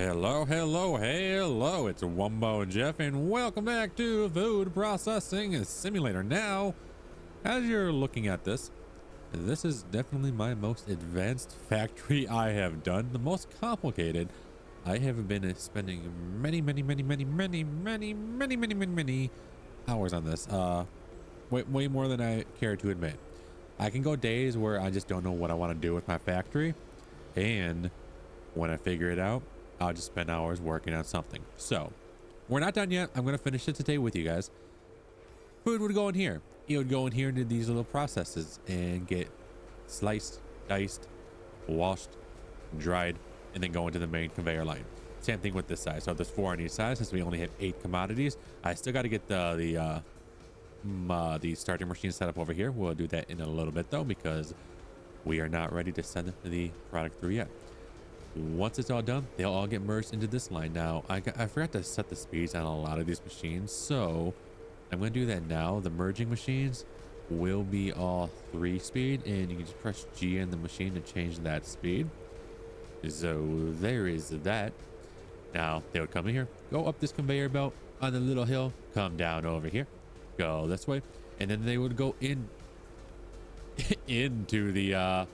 Hello, hello, hello. It's WumboJeff and welcome back to Food Processing Simulator. Now, as you're looking at this, this is definitely my most advanced factory I have done. The most complicated. I have been spending many hours on this. Way more than I care to admit. I can go days where I just don't know what I want to do with my factory. And when I figure it out, I'll just spend hours working on something. So we're not done yet. I'm going to finish it today with you guys. Food would go in here. It would go in here into these little processes and get sliced, diced, washed, dried, and then go into the main conveyor line. Same thing with this side. So there's 4 on each side. Since we only have 8 commodities, I still got to get the starting machine set up over here. We'll do that in a little bit though, because we are not ready to send the product through yet. Once it's all done, they'll all get merged into this line. Now, I forgot to set the speeds on a lot of these machines, so I'm going to do that now. The merging machines will be all 3 speed, and you can just press G in the machine to change that speed. So there is that. Now, they would come in here, go up this conveyor belt on the little hill, come down over here, go this way, and then they would go in into the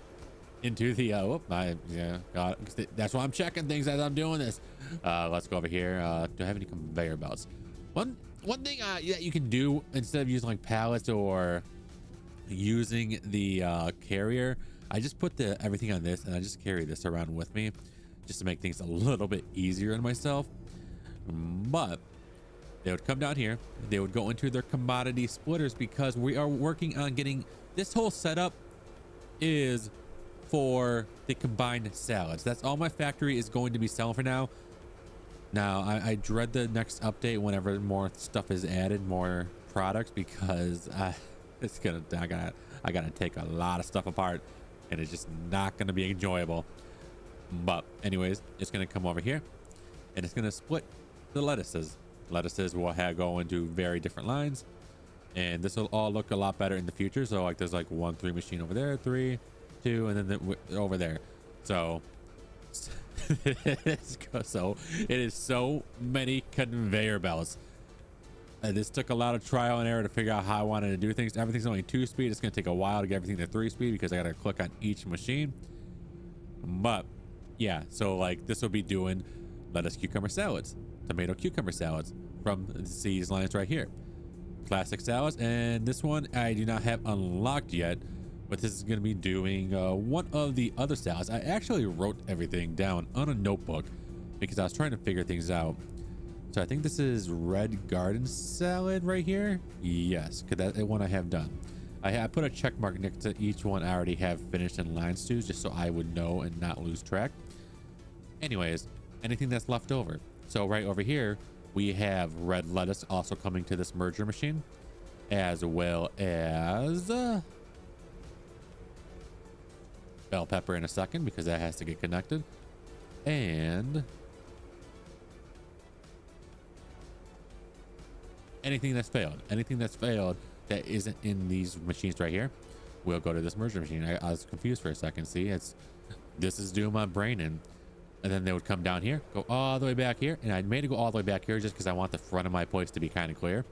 that's why I'm checking things as I'm doing this. Let's go over here. Do I have any conveyor belts? One thing that you can do instead of using like pallets or using the carrier, I just put everything on this and I just carry this around with me just to make things a little bit easier on myself. But they would come down here, they would go into their commodity splitters, because we are working on getting this whole setup is for the combined salads. That's all my factory is going to be selling for now. Now I dread the next update whenever more stuff is added, more products, because I gotta take a lot of stuff apart and it's just not gonna be enjoyable. But anyways, it's gonna come over here and it's gonna split the lettuces. Lettuces will go into very different lines, and this will all look a lot better in the future. So like there's like 1 3 machine over there, 3 2, and then over there. So so it is so many conveyor belts. This took a lot of trial and error to figure out how I wanted to do things. Everything's only 2 speed. It's going to take a while to get everything to 3 speed because I got to click on each machine. But yeah, so like this will be doing lettuce cucumber salads, tomato cucumber salads from these lines right here, classic salads. And this one I do not have unlocked yet, but this is going to be doing one of the other salads. I actually wrote everything down on a notebook because I was trying to figure things out. So I think this is red garden salad right here. Yes, because that one I have done. I put a check mark next to each one I already have finished in line stews, just so I would know and not lose track. Anyways, anything that's left over. So right over here, we have red lettuce also coming to this merger machine, as well as bell pepper in a second, because that has to get connected. And anything that's failed that isn't in these machines right here will go to this merger machine. I was confused for a second. See, this is doing my brain in. And then they would come down here, go all the way back here, and I made it go all the way back here just because I want the front of my place to be kind of clear.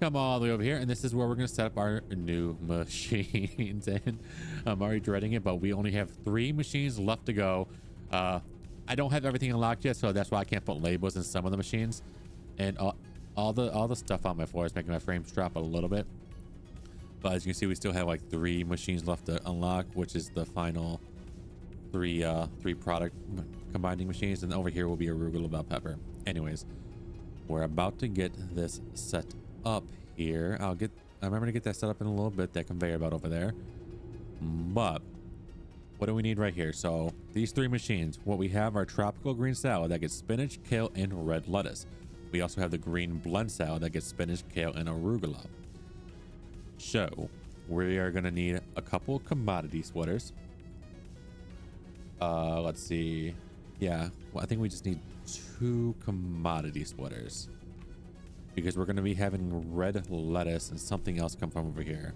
Come all the way over here, and this is where we're going to set up our new machines. And I'm already dreading it, but we only have 3 machines left to go. I don't have everything unlocked yet, so that's why I can't put labels in some of the machines. And all the stuff on my floor is making my frames drop a little bit. But as you can see, we still have like 3 machines left to unlock, which is the final 3 product combining machines. And over here will be arugula bell pepper. Anyways, we're about to get this set up here. I remember to get that set up in a little bit, that conveyor belt over there. But what do we need right here? So these 3 machines, what we have are tropical green salad that gets spinach, kale, and red lettuce. We also have the green blend salad that gets spinach, kale, and arugula. So we are going to need a couple commodity splitters. Let's see. Yeah, well, I think we just need 2 commodity splitters, because we're going to be having red lettuce and something else come from over here.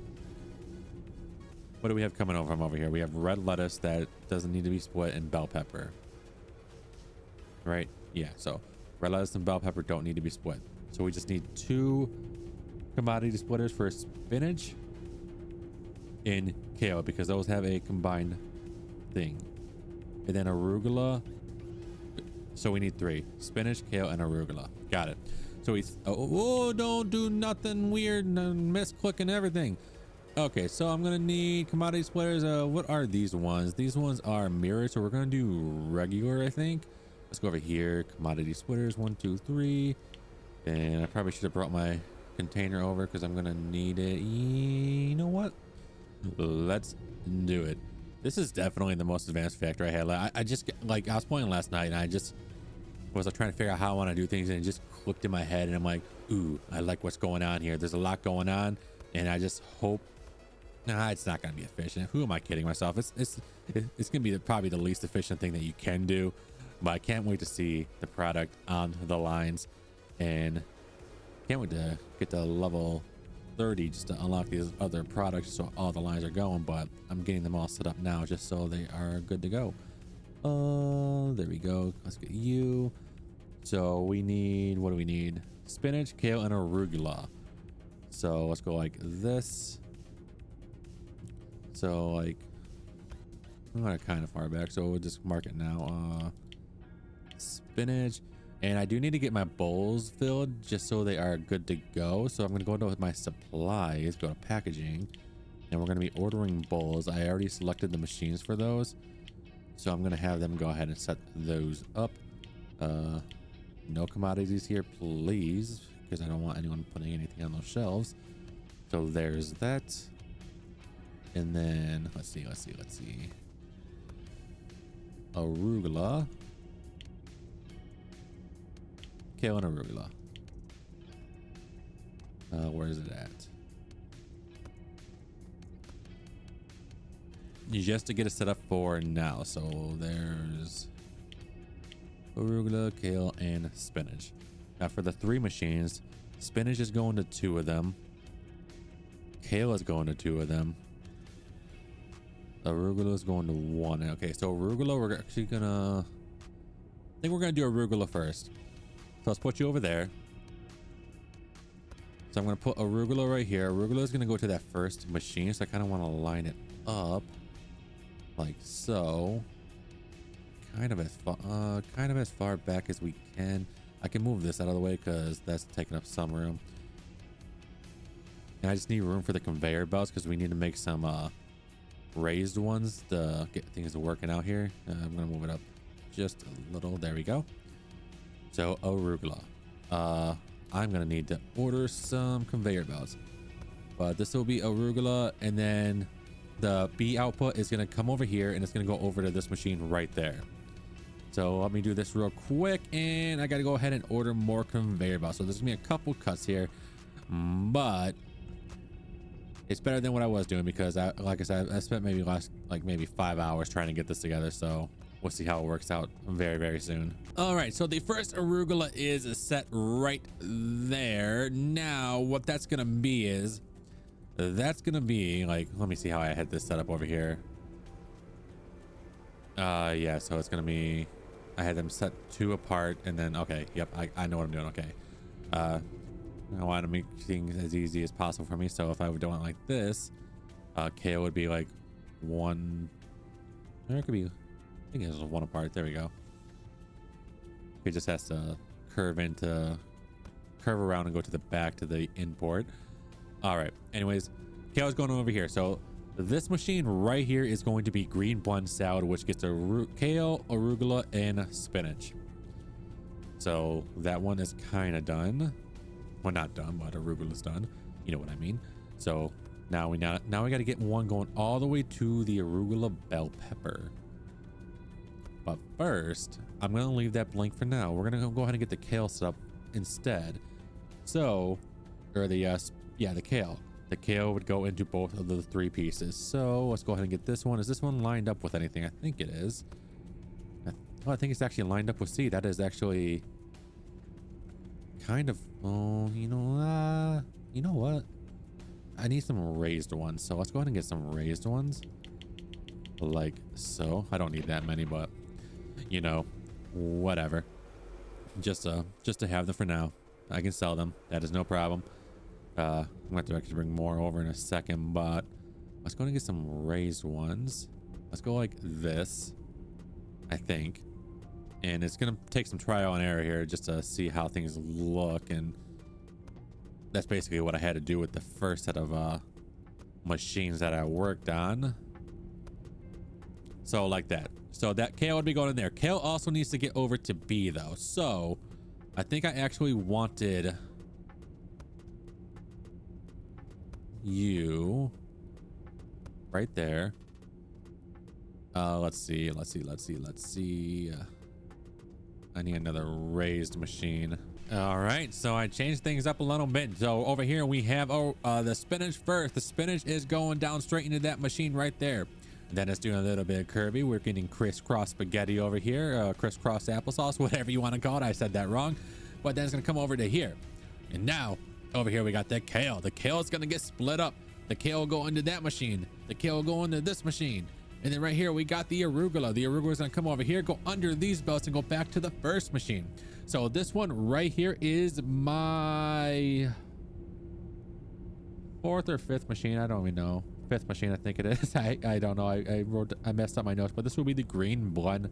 What do we have coming over from over here? We have red lettuce that doesn't need to be split, and bell pepper. Right? Yeah, so red lettuce and bell pepper don't need to be split. So we just need 2 commodity splitters for spinach and kale because those have a combined thing. And then arugula. So we need 3: spinach, kale, and arugula. Got it. So we don't do nothing weird and misclicking everything. Okay, so I'm gonna need commodity splitters. What are these ones? These ones are mirrors, so we're gonna do regular, I think. Let's go over here. Commodity splitters, 1, 2, 3. And I probably should have brought my container over because I'm gonna need it. You know what? Let's do it. This is definitely the most advanced factory I had. I just like I was playing last night and I just was trying to figure out how I want to do things, and it just clicked in my head, and I'm like, ooh, I like what's going on here. There's a lot going on, and I just hope it's not gonna be efficient. Who am I kidding myself? It's gonna be probably the least efficient thing that you can do, but I can't wait to see the product on the lines, and can't wait to get to level 30 just to unlock these other products so all the lines are going. But I'm getting them all set up now just so they are good to go. There we go. Let's get you. So we need, what do we need? Spinach, kale, and arugula. So let's go like this. So like, I'm kind of far back, so we'll just mark it now. Spinach. And I do need to get my bowls filled just so they are good to go. So I'm going to go to my supplies, go to packaging, and we're going to be ordering bowls. I already selected the machines for those, so I'm going to have them go ahead and set those up. No commodities here, please, because I don't want anyone putting anything on those shelves. So there's that. And then let's see. Arugula. Kale and arugula. Where is it at? Just to get it set up for now. So there's arugula, kale, and spinach. Now for the 3 machines, spinach is going to 2 of them. Kale is going to 2 of them. Arugula is going to 1. Okay, so arugula, we're actually gonna, I think we're gonna do arugula first. So let's put you over there. So I'm gonna put arugula right here. Arugula is gonna go to that first machine, so I kind of want to line it up like so. Kind of as far back as we can. I can move this out of the way because that's taking up some room. And I just need room for the conveyor belts because we need to make some raised ones to get things working out here. I'm gonna move it up just a little. There we go. So arugula. I'm gonna need to order some conveyor belts, but this will be arugula, and then the B output is gonna come over here and it's gonna go over to this machine right there. So let me do this real quick, and I gotta go ahead and order more conveyor belts. So there's gonna be a couple cuts here, but it's better than what I was doing because like I said, I spent maybe 5 hours trying to get this together. So we'll see how it works out very, very soon. All right, so the first arugula is set right there. Now what that's gonna be is, that's gonna be like, let me see how I had this set up over here. Yeah, so it's gonna be, I had them set 2 apart, and then, okay, yep, I know what I'm doing. Okay, I want to make things as easy as possible for me. So if I would do it like this, kale would be like 1, or it could be, I think it's 1 apart. There we go. It just has to curve around and go to the back to the import. All right, anyways, kale's going over here. So this machine right here is going to be green blend salad, which gets kale, arugula, and spinach. So that one is kind of done. Well, not done, but arugula's done. You know what I mean. So now we got to get one going all the way to the arugula bell pepper. But first, I'm gonna leave that blank for now. We're gonna go ahead and get the kale set up instead. So, or the kale. The kale would go into both of the 3 pieces. So let's go ahead and get this one. Is this one lined up with anything? I think it is. I think it's actually lined up with C. That is actually kind of, oh, you know what? I need some raised ones. So let's go ahead and get some raised ones. Like so. I don't need that many, but you know, whatever. just to have them for now. I can sell them. That is no problem. I'm going to have to actually bring more over in a second, but let's go and get some raised ones. Let's go like this, I think. And it's going to take some trial and error here just to see how things look. And that's basically what I had to do with the first set of machines that I worked on. So like that. So that Kale would be going in there. Kale also needs to get over to B though. So I think I actually wanted you right there. Let's see. I need another raised machine. All right, so I changed things up a little bit. So over here we have the spinach first. The spinach is going down straight into that machine right there. Then it's doing a little bit of Kirby. We're getting crisscross spaghetti over here, crisscross applesauce, whatever you want to call it. I said that wrong, but then it's gonna come over to here. And now over here we got the kale. The kale is gonna get split up. The kale will go into that machine. The kale will go into this machine. And then right here we got the arugula. The arugula is gonna come over here, go under these belts, and go back to the first machine. So this one right here is my fourth or fifth machine. I don't even know. Fifth machine, I think it is. I don't know. I messed up my notes, but this will be the green blend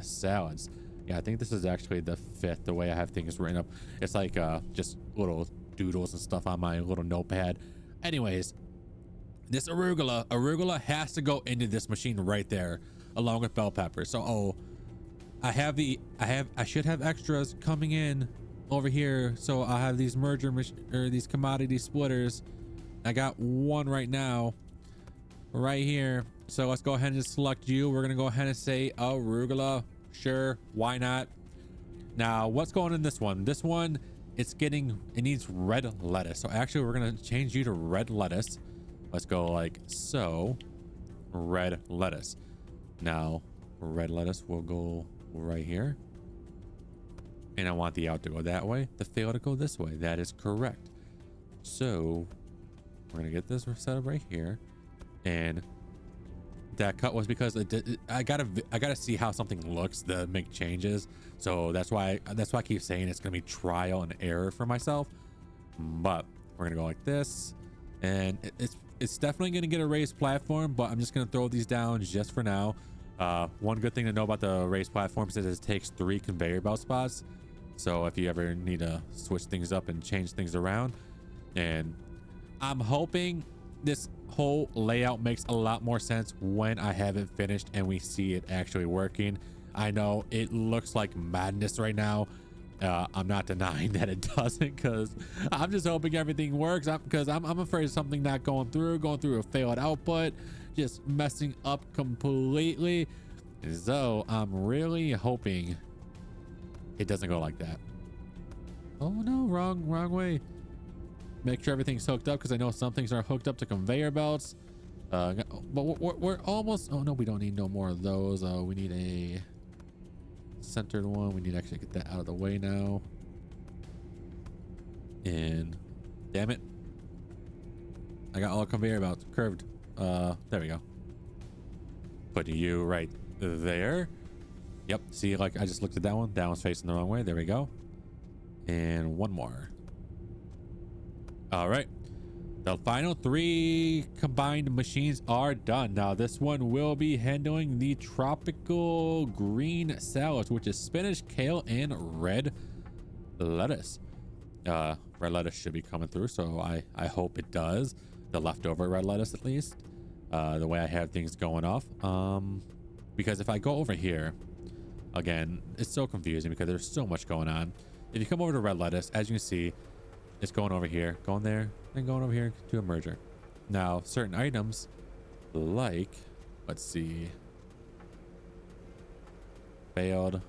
salads. Yeah, I think this is actually the fifth, the way I have things written up. It's like just little doodles and stuff on my little notepad. Anyways, this arugula has to go into this machine right there, along with bell pepper. So I should have extras coming in over here. So I have these these commodity splitters. I got one right now, right here. So let's go ahead and just select you. We're gonna go ahead and say arugula. Sure, why not? Now, what's going in this one? This one, it needs red lettuce. So actually, we're gonna change you to red lettuce. Let's go like so. Red lettuce. Now, red lettuce will go right here. And I want the out to go that way, the fail to go this way. That is correct. So we're gonna get this set up right here. And that cut was because I gotta see how something looks to make changes. So that's why I keep saying it's gonna be trial and error for myself. But we're gonna go like this, and it's definitely gonna get a raised platform, but I'm just gonna throw these down just for now. One good thing to know about the raised platforms is it takes 3 conveyor belt spots. So if you ever need to switch things up and change things around, and I'm hoping this whole layout makes a lot more sense when I have it finished and we see it actually working. I know it looks like madness right now. I'm not denying that it doesn't, because I'm just hoping everything works, because I'm afraid of something not going through a failed output, just messing up completely. So I'm really hoping it doesn't go like that. Oh no, wrong way. Make sure everything's hooked up, because I know some things are hooked up to conveyor belts. But we're almost. Oh no, we don't need no more of those. We need a centered one. We need to actually get that out of the way now. And damn it, I got all the conveyor belts curved. There we go. Put you right there. Yep. See, like I just looked at that one. That one's facing the wrong way. There we go. And one more. All right, the final 3 combined machines are done. Now this one will be handling the tropical green salads, which is spinach, kale, and red lettuce. Red lettuce should be coming through, so I hope it does. The leftover red lettuce, at least, the way I have things going off. Because if I go over here again, it's so confusing because there's so much going on. If you come over to red lettuce, as you can see, it's going over here, going there, and going over here to a merger. Now, certain items like, let's see, failed,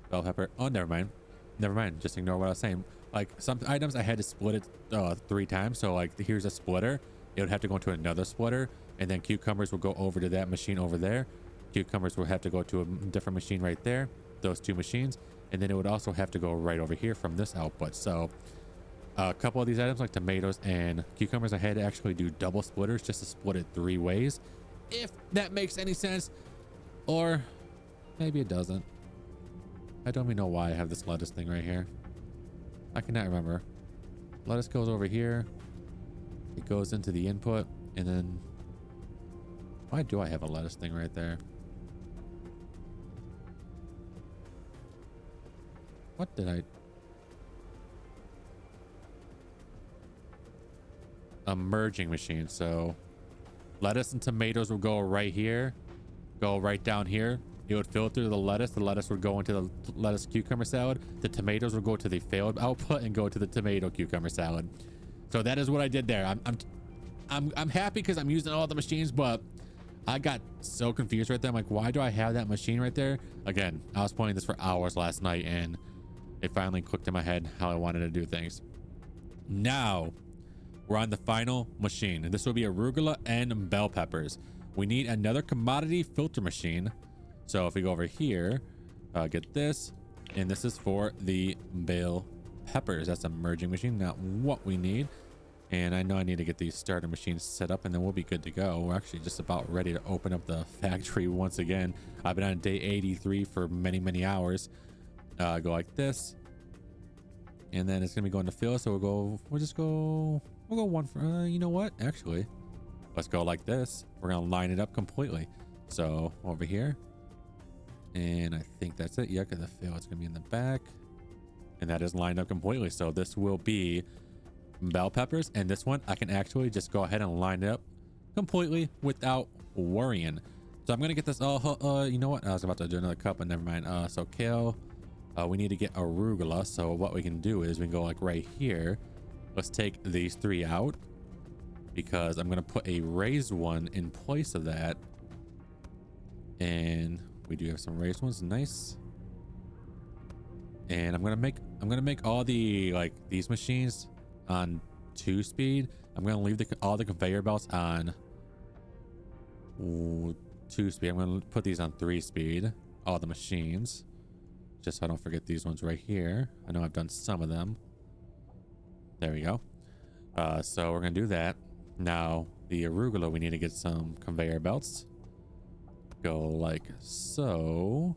bell pepper. Oh, never mind. Just ignore what I was saying. Like some items I had to split it 3 times. So like here's a splitter. It would have to go into another splitter, and then cucumbers will go over to that machine over there. Cucumbers will have to go to a different machine right there. Those 2 machines. And then it would also have to go right over here from this output. So a couple of these items like tomatoes and cucumbers, I had to actually do double splitters just to split it 3 ways, if that makes any sense, or maybe it doesn't. I don't even know why I have this lettuce thing right here. I cannot remember. Lettuce goes over here. It goes into the input, and then why do I have a lettuce thing right there? What did I? A merging machine. So lettuce and tomatoes will go right here, go right down here. It would filter the lettuce. The lettuce would go into the lettuce cucumber salad. The tomatoes would go to the failed output and go to the tomato cucumber salad. So that is what I did there. I'm happy because I'm using all the machines, but I got so confused right there. I'm like, why do I have that machine right there? Again, I was playing this for hours last night, and it finally clicked in my head how I wanted to do things. Now we're on the final machine, and this will be arugula and bell peppers. We need another commodity filter machine. So if we go over here, get this, and this is for the bell peppers. That's a merging machine, not what we need. And I know I need to get these starter machines set up, and then we'll be good to go. We're actually just about ready to open up the factory once again. I've been on day 83 for many hours. Go like this, and then it's gonna be going to fill. So we'll go one for you know what, actually let's go like this. We're gonna line it up completely. So over here, and I think that's it. Yeah, because the fill, it's gonna be in the back, and that is lined up completely. So this will be bell peppers, and this one I can actually just go ahead and line it up completely without worrying. So I'm gonna get this all you know what, I was about to do another cup, but never mind. So kale, we need to get arugula. So what we can do is we can go like right here. Let's take these three out, because I'm gonna put a raised one in place of that, and we do have some raised ones. Nice. And I'm gonna make all the, like, these machines on 2 speed. I'm gonna leave all the conveyor belts on 2 speed. I'm gonna put these on 3 speed, all the machines, just so I don't forget these ones right here. I know I've done some of them. There we go. So we're gonna do that. Now the arugula, we need to get some conveyor belts. Go like so.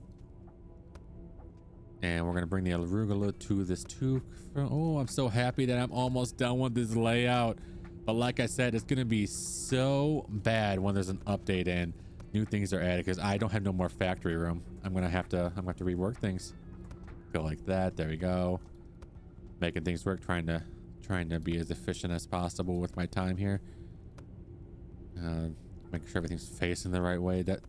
And we're gonna bring the arugula to this tube. Oh, I'm so happy that I'm almost done with this layout. But like I said, it's gonna be so bad when there's an update and new things are added, because I don't have no more factory room. I'm gonna have to rework things. Go like that. There we go. Making things work, trying to be as efficient as possible with my time here. Making sure everything's facing the right way. That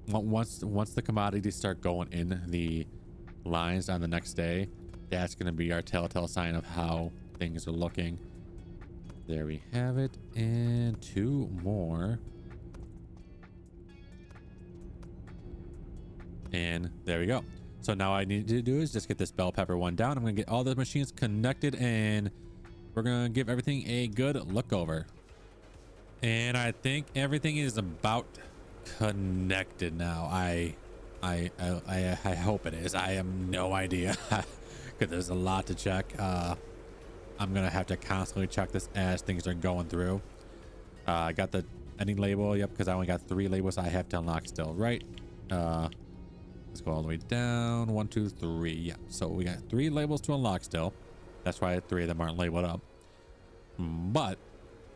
once the commodities start going in the lines on the next day, that's going to be our telltale sign of how things are looking. There we have it, and 2 more, and there we go. So now all I need to do is just get this bell pepper one down. I'm gonna get all the machines connected, and we're gonna give everything a good look over. And I think everything is about connected now. I hope it is. I have no idea, because there's a lot to check. I'm gonna have to constantly check this as things are going through. I got the ending label, yep, because I only got 3 labels I have to unlock still, right? Let's go all the way down. 1, 2, 3. Yeah, so we got 3 labels to unlock still. That's why 3 of them aren't labeled up, but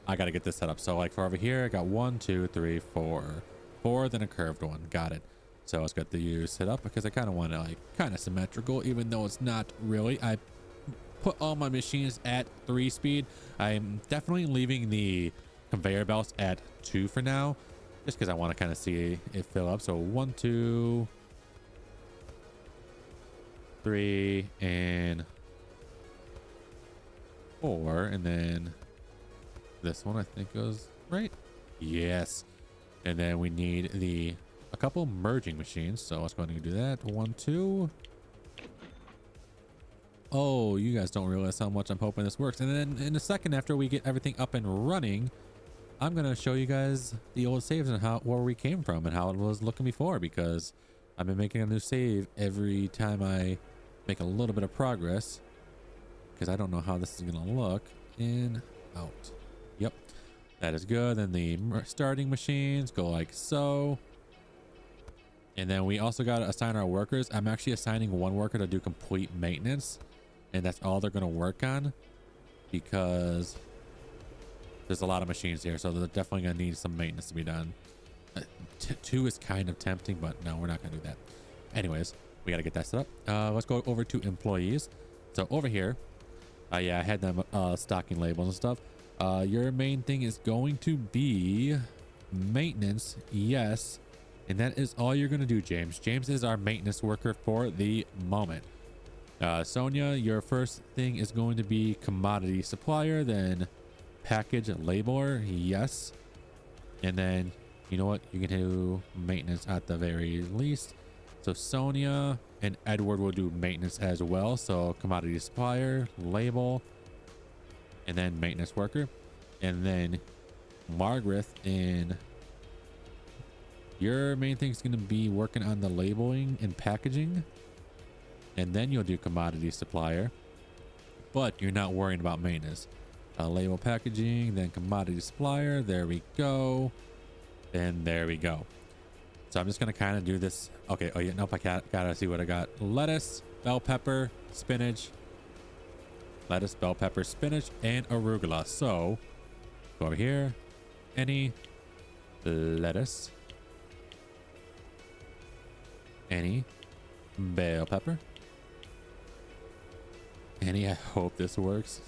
I got to get this set up. So like for over here, I got 1, 2, 3, 4, then a curved one. Got it. So let's get the U set up, because I kind of want it like kind of symmetrical, even though it's not really. I put all my machines at 3 speed. I'm definitely leaving the conveyor belts at 2 for now, just because I want to kind of see it fill up. So 1, 2, 3, and 4, and then this one I think goes right. Yes. And then we need a couple merging machines, so let's go ahead and do that. 1, 2. Oh, you guys don't realize how much I'm hoping this works. And then in a second, after we get everything up and running, I'm gonna show you guys the old saves and where we came from and how it was looking before, because I've been making a new save every time I make a little bit of progress, because I don't know how this is gonna look. In, out. Yep, that is good. Then the starting machines go like so, And then we also got to assign our workers. I'm actually assigning one worker to do complete maintenance, and that's all they're going to work on because there's a lot of machines here. So they're definitely going to need some maintenance to be done. 2 is kind of tempting, but no, we're not going to do that. Anyways, we got to get that set up. Let's go over to employees. So over here, yeah, I had them stocking labels and stuff. Your main thing is going to be maintenance. Yes. And that is all you're going to do, James. James is our maintenance worker for the moment. Sonia, your first thing is going to be commodity supplier, then package labeler. Yes. And then, you know what? You can do maintenance at the very least. So Sonia and Edward will do maintenance as well. So commodity supplier, label, and then maintenance worker. And then Margaret and your main thing is going to be working on the labeling and packaging, and then you'll do commodity supplier, but you're not worrying about maintenance. Label packaging, then commodity supplier. There we go. And there we go. So I'm just going to kind of do this. Okay. Oh yeah. Nope. I gotta see what I got. Lettuce, bell pepper, spinach, lettuce, bell pepper, spinach, and arugula. So go over here. Any lettuce, any bell pepper, any, I hope this works,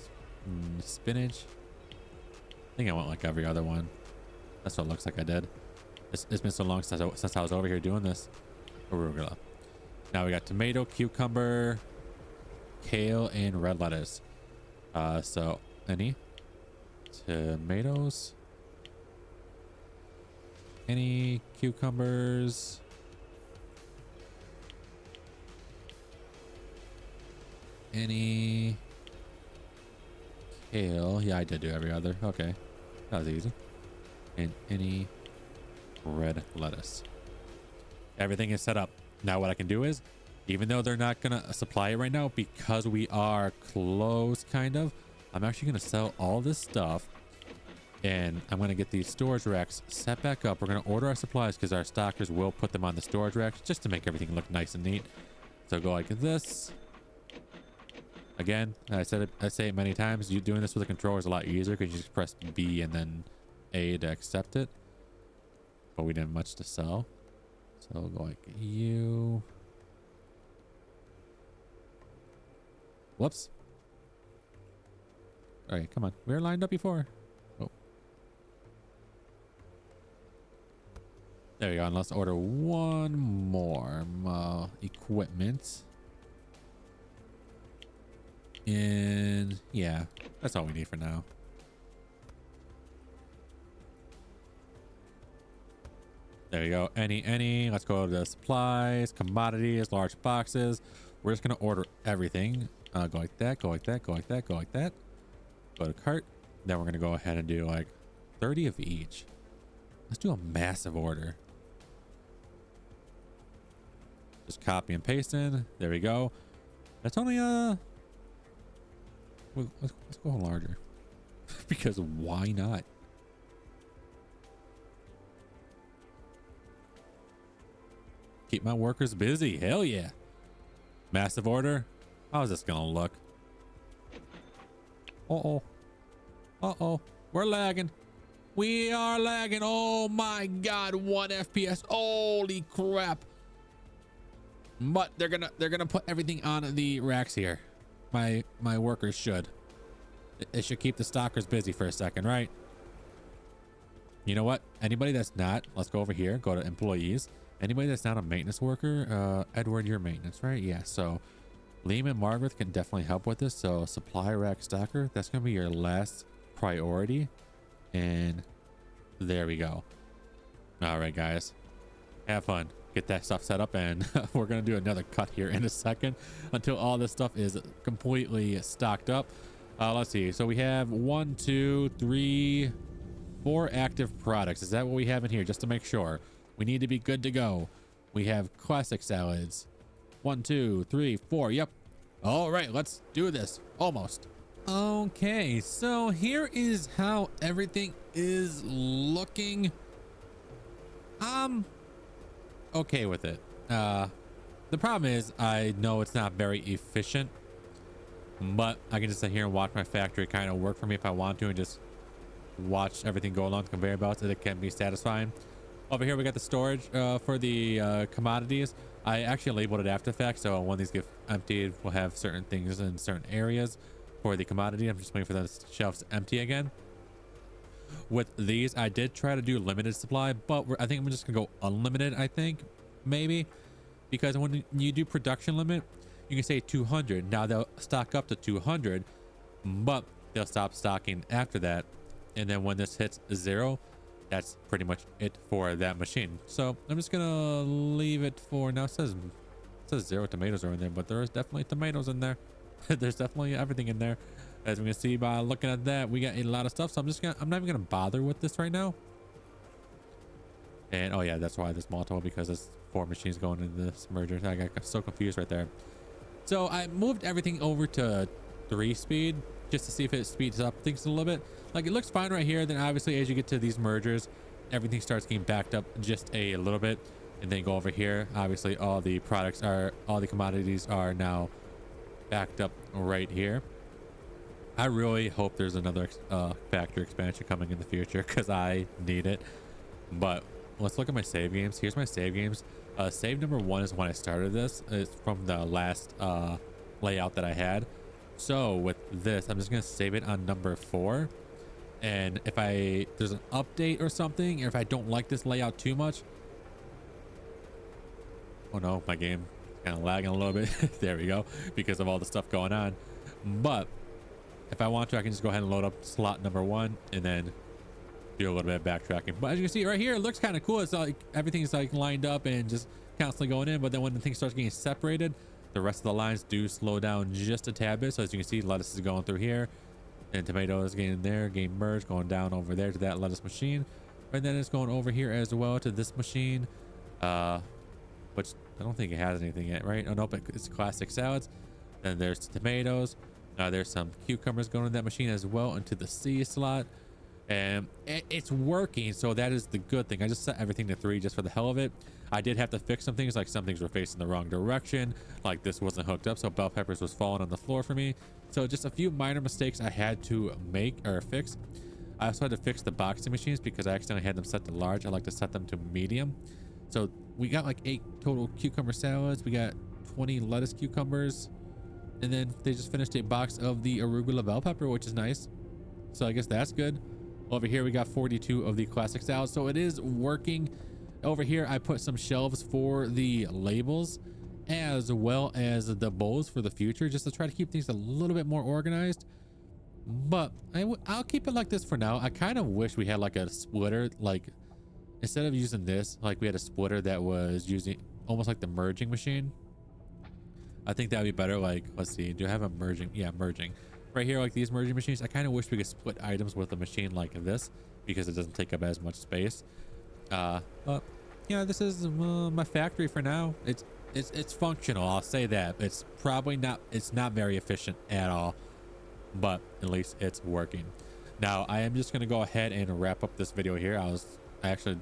spinach. I think I want like every other one. That's what it looks like I did. It's been so long since I was over here doing this. Arugula. Now we got tomato, cucumber, kale, and red lettuce. So any tomatoes, any cucumbers, any kale. Yeah, I did do every other. Okay, that was easy. And any red lettuce. Everything is set up. Now what I can do is, even though they're not gonna supply it right now because we are closed kind of, I'm actually gonna sell all this stuff, and I'm gonna get these storage racks set back up. We're gonna order our supplies because our stockers will put them on the storage racks just to make everything look nice and neat. So go like this. Again, I say it many times. You doing this with a controller is a lot easier because you just press B and then A to accept it. But we didn't have much to sell, so we'll go like you. Whoops. All right, come on. We were lined up before. Oh, there we go. And let's order one more equipment. And yeah, that's all we need for now. There you go. Any. Let's go to the supplies, commodities, large boxes. We're just gonna order everything. Go like that. Go like that. Go like that. Go like that. Go to cart. Then we're gonna go ahead and do like 30 of each. Let's do a massive order. Just copy and paste in. There we go. That's only let's go larger because why not? Keep my workers busy. Hell yeah. Massive order. How's this gonna look? Uh-oh. We're lagging. We are lagging. Oh my god, 1 FPS. Holy crap. But they're gonna put everything on the racks here. My workers should. It should keep the stockers busy for a second, right? You know what? Anybody that's not, let's go over here, go to employees. Anybody that's not a maintenance worker, Edward, you're maintenance, right? Yeah, so Liam and Margaret can definitely help with this. So supply rack stocker, that's gonna be your last priority. And there we go. All right, guys, have fun. Get that stuff set up, and we're gonna do another cut here in a second until all this stuff is completely stocked up. Let's see. So we have 1, 2, 3, 4 active products. Is that what we have in here? Just to make sure. We need to be good to go. We have classic salads. 1, 2, 3, 4. Yep. All right, let's do this. Almost. Okay, so here is how everything is looking. okay with it. The problem is I know it's not very efficient, but I can just sit here and watch my factory kind of work for me if I want to, and just watch everything go along the conveyor belts, and it can be satisfying. Over here we got the storage for the commodities. I actually labeled it after the fact, so when these get emptied, we'll have certain things in certain areas for the commodity. I'm just waiting for the shelves to empty again. With these, I did try to do limited supply, but I think I'm just gonna go unlimited. I think maybe, because when you do production limit, you can say 200. Now they'll stock up to 200, but they'll stop stocking after that. And then when this hits 0, that's pretty much it for that machine. So I'm just gonna leave it for now. It says 0 tomatoes are in there, but there is definitely tomatoes in there. There's definitely everything in there. As we can see by looking at that, we got a lot of stuff. So I'm not even gonna bother with this right now. And oh yeah, that's why this multiple, because there's 4 machines going into this merger. I got so confused right there. So I moved everything over to 3 speed just to see if it speeds up things a little bit. Like, it looks fine right here. Then obviously as you get to these mergers, everything starts getting backed up just a little bit. And then go over here. Obviously all the commodities are now backed up right here. I really hope there's another factory expansion coming in the future, because I need it. But let's look at my save games. Here's my save games. Save number 1 is when I started this. It's from the last layout that I had. So with this, I'm just gonna save it on number 4. And if there's an update or something, or if I don't like this layout too much, oh no, my game kind of lagging a little bit. There we go, because of all the stuff going on. But if I want to, I can just go ahead and load up slot number 1 and then do a little bit of backtracking. But as you can see right here, it looks kind of cool. It's like everything's like lined up and just constantly going in. But then when the thing starts getting separated, the rest of the lines do slow down just a tad bit. So as you can see, lettuce is going through here, and tomatoes getting there, getting merged, going down over there to that lettuce machine. And then it's going over here as well to this machine, which I don't think it has anything yet, right? Oh nope, it's classic salads. Then there's tomatoes. There's some cucumbers going in that machine as well into the C slot. And it's working, so that is the good thing. I just set everything to 3 just for the hell of it. I did have to fix some things, like some things were facing the wrong direction, like this wasn't hooked up, so bell peppers was falling on the floor for me. So just a few minor mistakes I had to make or fix. I also had to fix the boxing machines because I accidentally had them set to large. I like to set them to medium. So we got like 8 total cucumber salads. We got 20 lettuce cucumbers, and then they just finished a box of the arugula bell pepper, which is nice. So I guess that's good. Over here we got 42 of the classic salads, so it is working. Over here I put some shelves for the labels as well as the bowls for the future, just to try to keep things a little bit more organized. But I'll keep it like this for now. I kind of wish we had like a splitter, like instead of using this, like we had a splitter that was using almost like the merging machine. I think that would be better. Like, let's see, do I have a merging? Yeah, merging right here, like these merging machines. I kind of wish we could split items with a machine like this, because it doesn't take up as much space. But yeah, this is my factory for now. It's functional, I'll say that. It's probably not, it's not very efficient at all, but at least it's working. Now I am just going to go ahead and wrap up this video here. I actually,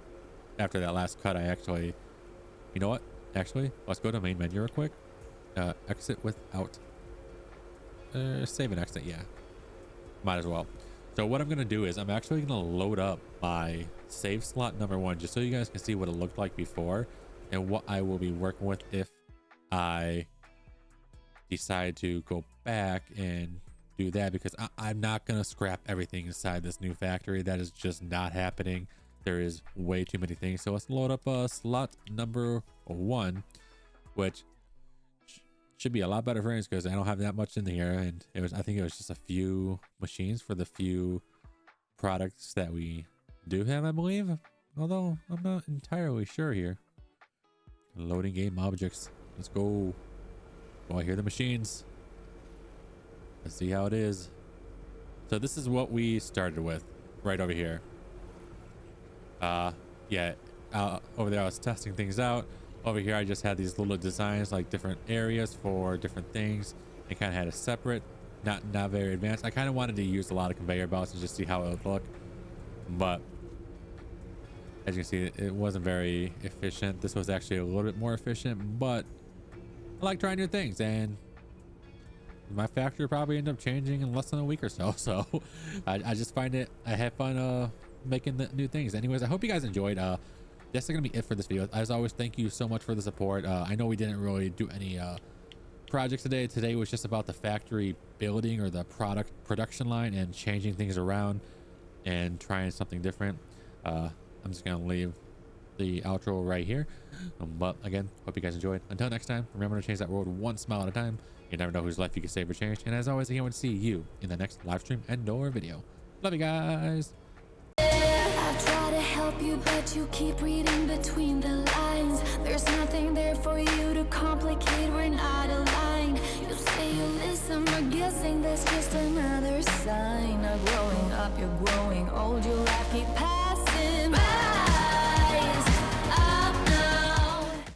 after that last cut, you know what, actually let's go to main menu real quick. Exit without save and exit. Yeah, might as well. So what I'm gonna do is I'm actually gonna load up my save slot number 1 just so you guys can see what it looked like before and what I will be working with if I decide to go back and do that, because I'm not gonna scrap everything inside this new factory. That is just not happening. There is way too many things. So let's load up slot number 1, which should be a lot better frames because I don't have that much in here, and I think it was just a few machines for the few products that we do have, I believe, although I'm not entirely sure here. Loading game objects, let's go. Oh, I hear the machines. Let's see how it is. So this is what we started with right over here. Yeah, over there I was testing things out. Over here I just had these little designs, like different areas for different things. I kind of had a separate, not very advanced. I kind of wanted to use a lot of conveyor belts and just see how it would look, but As you can see, it wasn't very efficient. This was actually a little bit more efficient, but I like trying new things, and my factory will probably end up changing in less than a week or so. So I just find it, I have fun making the new things. Anyways, I hope you guys enjoyed. That's gonna be it for this video. As always, thank you so much for the support. I know we didn't really do any projects today. Today was just about the factory building or the production line and changing things around and trying something different. I'm just gonna leave the outro right here. But again, hope you guys enjoyed. Until next time, remember to change that world one smile at a time. You never know whose life you can save or change. And as always, I can't wait to see you in the next live stream and or video. Love you guys. I try to help you, but you keep reading between the lines. There's nothing there for you to complicate, we're not aligned. You say you listen, but guessing that's just another sign of growing up. You're growing old, you laugh, keep past